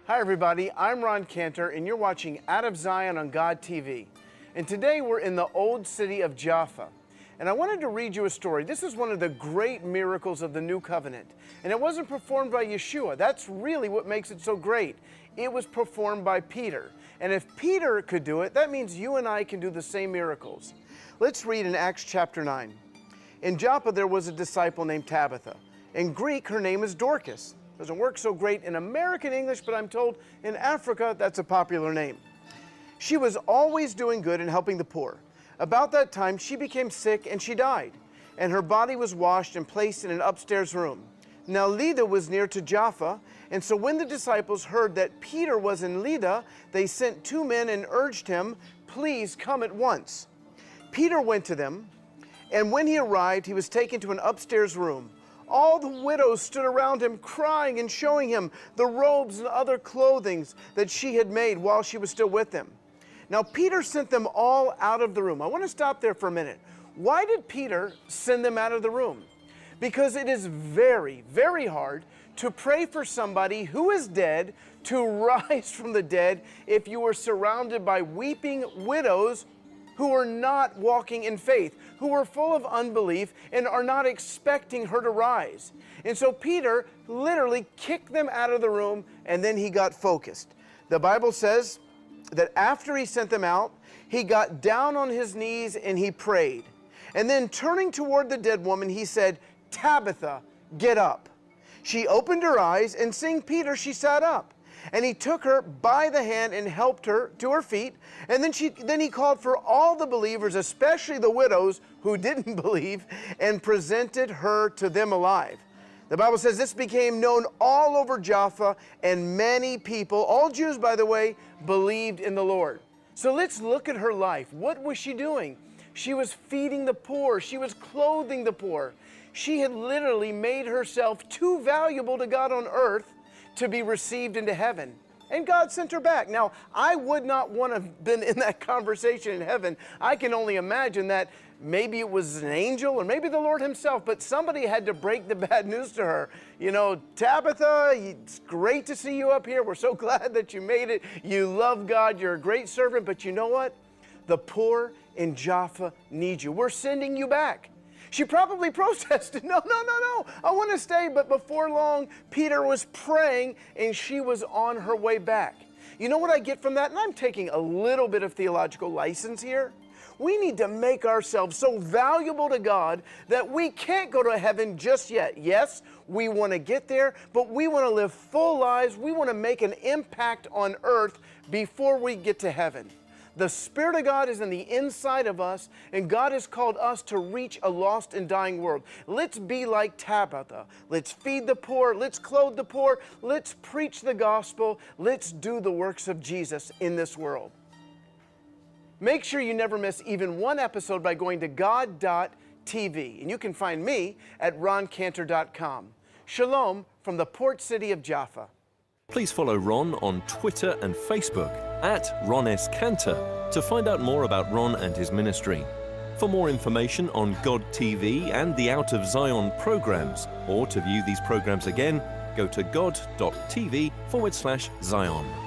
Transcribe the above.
Hi everybody, I'm Ron Cantor and you're watching Out of Zion on God TV. And today we're in the old city of Jaffa. And I wanted to read you a story. This is one of the great miracles of the New Covenant. And it wasn't performed by Yeshua. That's really what makes it so great. It was performed by Peter. And if Peter could do it, that means you and I can do the same miracles. Let's read in Acts chapter 9. In Joppa there was a disciple named Tabitha. In Greek, her name is Dorcas. Doesn't work so great in American English, but I'm told in Africa that's a popular name. She was always doing good and helping the poor. About that time, she became sick and she died, and her body was washed and placed in an upstairs room. Now Lydda was near to Jaffa, and so when the disciples heard that Peter was in Lydda, they sent 2 men and urged him, "Please come at once." Peter went to them, and when he arrived, he was taken to an upstairs room. All the widows stood around him, crying and showing him the robes and other clothing that she had made while she was still with them. Now Peter sent them all out of the room. I want to stop there for a minute. Why did Peter send them out of the room? Because it is very, very hard to pray for somebody who is dead to rise from the dead if you are surrounded by weeping widows who are not walking in faith, who are full of unbelief and are not expecting her to rise. And so Peter literally kicked them out of the room, and then he got focused. The Bible says that after he sent them out, he got down on his knees and he prayed. And then turning toward the dead woman, he said, "Tabitha, get up." She opened her eyes, and seeing Peter, she sat up. And he took her by the hand and helped her to her feet. And then he called for all the believers, especially the widows who didn't believe, and presented her to them alive. The Bible says this became known all over Jaffa, and many people, all Jews by the way, believed in the Lord. So let's look at her life. What was she doing? She was feeding the poor. She was clothing the poor. She had literally made herself too valuable to God on earth to be received into heaven. And God sent her back. Now, I would not want to have been in that conversation in heaven. I can only imagine that maybe it was an angel or maybe the Lord himself, but somebody had to break the bad news to her. You know, "Tabitha, it's great to see you up here. We're so glad that you made it. You love God. You're a great servant, but you know what? The poor in Jaffa need you. We're sending you back." She probably protested, "No, I want to stay." But before long, Peter was praying and she was on her way back. You know what I get from that? And I'm taking a little bit of theological license here. We need to make ourselves so valuable to God that we can't go to heaven just yet. Yes, we want to get there, but we want to live full lives. We want to make an impact on earth before we get to heaven. The Spirit of God is in the inside of us, and God has called us to reach a lost and dying world. Let's be like Tabitha. Let's feed the poor. Let's clothe the poor. Let's preach the gospel. Let's do the works of Jesus in this world. Make sure you never miss even one episode by going to God.tv, and you can find me at roncantor.com. Shalom from the port city of Jaffa. Please follow Ron on Twitter and Facebook at Ron S. Cantor to find out more about Ron and his ministry. For more information on God TV and the Out of Zion programs, or to view these programs again, go to god.tv/Zion.